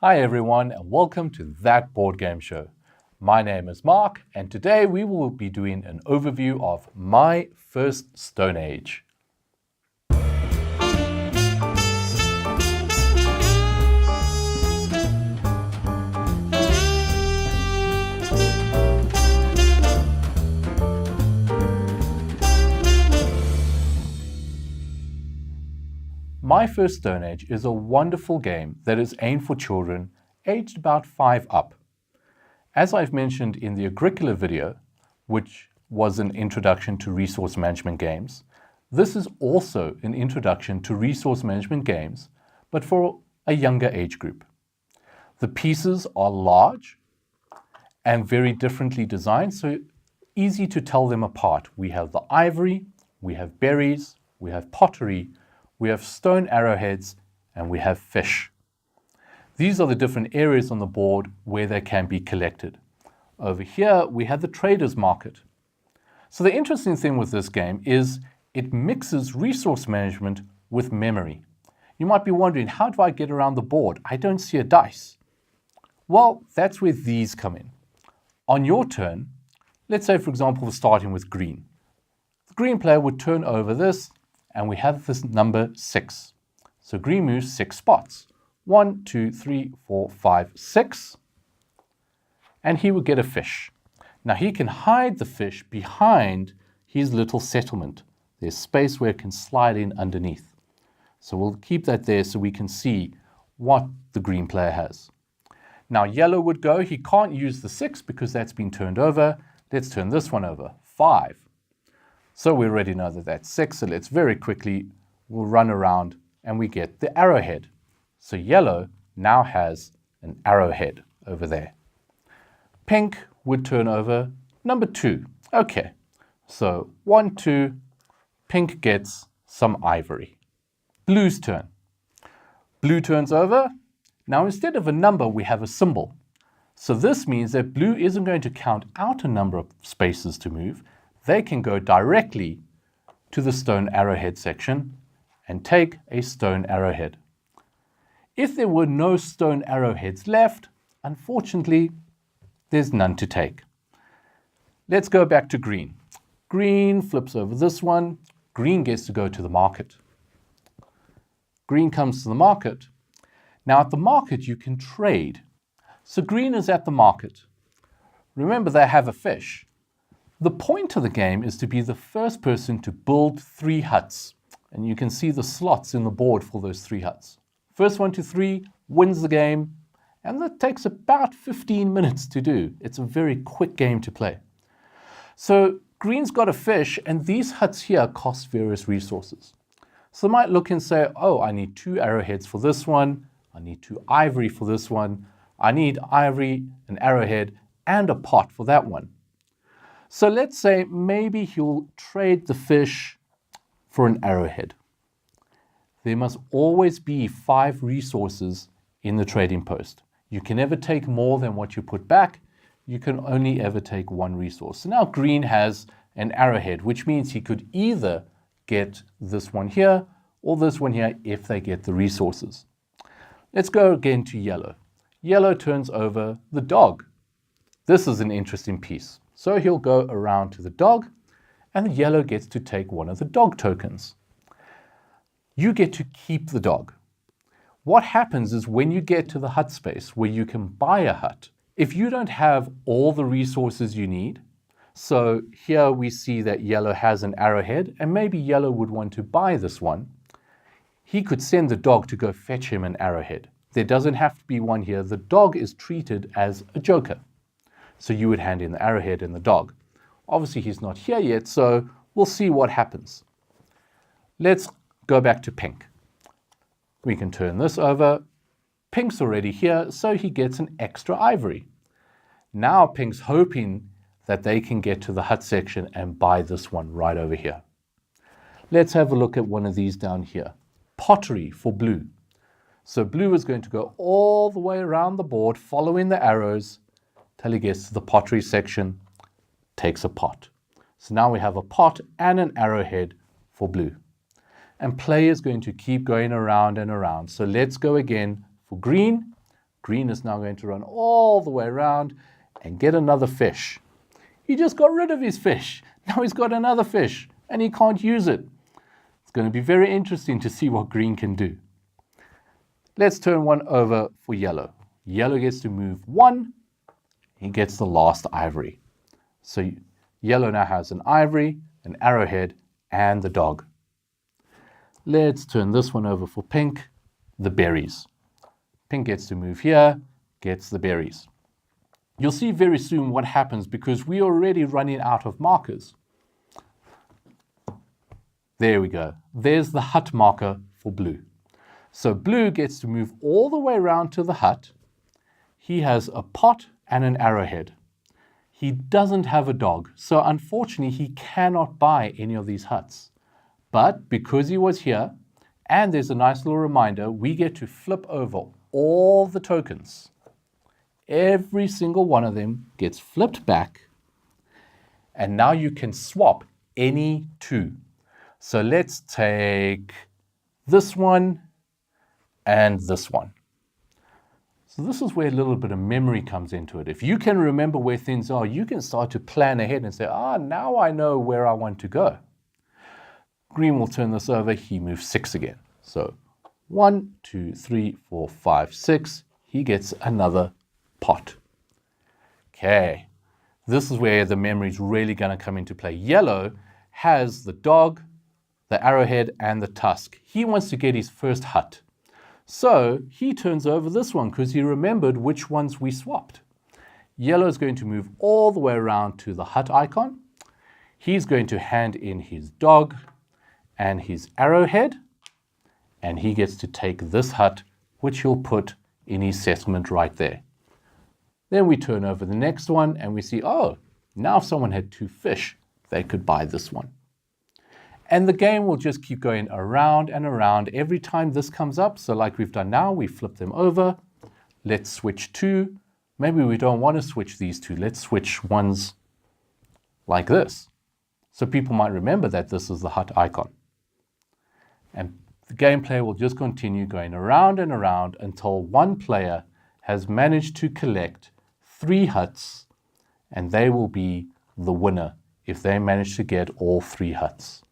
Hi everyone and welcome to That Board Game Show. My name is Mark and today we will be doing an overview of My First Stone Age. My First Stone Age is a wonderful game that is aimed for children aged about 5 up. As I've mentioned in the Agricola video, which was an introduction to resource management games, this is also an introduction to resource management games, but for a younger age group. The pieces are large and very differently designed, so easy to tell them apart. We have the ivory, we have berries, we have pottery, we have stone arrowheads, and we have fish. These are the different areas on the board where they can be collected. Over here, we have the trader's market. So the interesting thing with this game is it mixes resource management with memory. You might be wondering, how do I get around the board? I don't see a dice. Well, that's where these come in. On your turn, let's say, for example, we're starting with green. The green player would turn over this, and we have this number 6. So green moves 6 spots. 1, 2, 3, 4, 5, 6. And he would get a fish. Now he can hide the fish behind his little settlement. There's space where it can slide in underneath. So we'll keep that there so we can see what the green player has. Now yellow would go. He can't use the 6 because that's been turned over. Let's turn this one over. 5. So we already know that that's 6, so let's very quickly, we'll run around and we get the arrowhead. So yellow now has an arrowhead over there. Pink would turn over number 2. Okay, so 1, 2, pink gets some ivory. Blue's turn. Blue turns over. Now instead of a number, we have a symbol. So this means that blue isn't going to count out a number of spaces to move. They can go directly to the stone arrowhead section and take a stone arrowhead. If there were no stone arrowheads left, unfortunately, there's none to take. Let's go back to green. Green flips over this one. Green gets to go to the market. Green comes to the market. Now at the market, you can trade. So green is at the market. Remember, they have a fish. The point of the game is to be the first person to build 3 huts. And you can see the slots in the board for those 3 huts. First 1 to 3 wins the game. And that takes about 15 minutes to do. It's a very quick game to play. So green's got a fish, and these huts here cost various resources. So they might look and say, oh, I need 2 arrowheads for this one. I need 2 ivory for this one. I need ivory, an arrowhead, and a pot for that one. So let's say maybe he'll trade the fish for an arrowhead. There must always be 5 resources in the trading post. You can never take more than what you put back. You can only ever take 1 resource. So now green has an arrowhead, which means he could either get this one here or this one here if they get the resources. Let's go again to yellow. Yellow turns over the dog. This is an interesting piece. So he'll go around to the dog, and the yellow gets to take one of the dog tokens. You get to keep the dog. What happens is when you get to the hut space where you can buy a hut, if you don't have all the resources you need, so here we see that yellow has an arrowhead, and maybe yellow would want to buy this one, he could send the dog to go fetch him an arrowhead. There doesn't have to be one here. The dog is treated as a joker. So you would hand in the arrowhead and the dog. Obviously, he's not here yet, so we'll see what happens. Let's go back to pink. We can turn this over. Pink's already here, so he gets an extra ivory. Now pink's hoping that they can get to the hut section and buy this one right over here. Let's have a look at one of these down here. Pottery for blue. So blue is going to go all the way around the board, following the arrows, till he gets to the pottery section, takes a pot. So now we have a pot and an arrowhead for blue. And play is going to keep going around and around. So let's go again for green. Green is now going to run all the way around and get another fish. He just got rid of his fish. Now he's got another fish and he can't use it. It's going to be very interesting to see what green can do. Let's turn one over for yellow. Yellow gets to move one. He gets the last ivory. So yellow now has an ivory, an arrowhead, and the dog. Let's turn this one over for pink, the berries. Pink gets to move here, gets the berries. You'll see very soon what happens because we're already running out of markers. There we go. There's the hut marker for blue. So blue gets to move all the way around to the hut. He has a pot and an arrowhead. He doesn't have a dog, so unfortunately he cannot buy any of these huts. But because he was here, and there's a nice little reminder, we get to flip over all the tokens. Every single one of them gets flipped back, and now you can swap any two. So let's take this one and this one. So this is where a little bit of memory comes into it. If you can remember where things are, you can start to plan ahead and say, now I know where I want to go. Green will turn this over. He moves 6 again. So 1, 2, 3, 4, 5, 6. He gets another pot. Okay. This is where the memory is really going to come into play. Yellow has the dog, the arrowhead, and the tusk. He wants to get his first hut. So he turns over this one because he remembered which ones we swapped. Yellow is going to move all the way around to the hut icon. He's going to hand in his dog and his arrowhead, and he gets to take this hut, which he'll put in his settlement right there. Then we turn over the next one and we see, now if someone had 2 fish, they could buy this one. And the game will just keep going around and around every time this comes up. So like we've done now, we flip them over. Let's switch 2. Maybe we don't want to switch these 2. Let's switch ones like this. So people might remember that this is the hut icon. And the gameplay will just continue going around and around until one player has managed to collect 3 huts, and they will be the winner if they manage to get all 3 huts.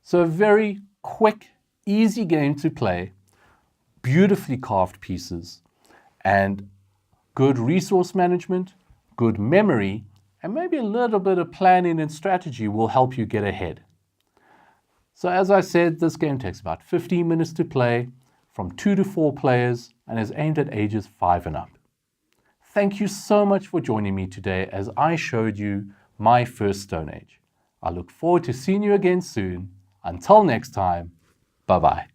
So a very quick, easy game to play, beautifully carved pieces, and good resource management, good memory, and maybe a little bit of planning and strategy will help you get ahead. So as I said, this game takes about 15 minutes to play, from 2 to 4 players, and is aimed at ages 5 and up. Thank you so much for joining me today as I showed you my first Stone Age. I look forward to seeing you again soon. Until next time, bye-bye.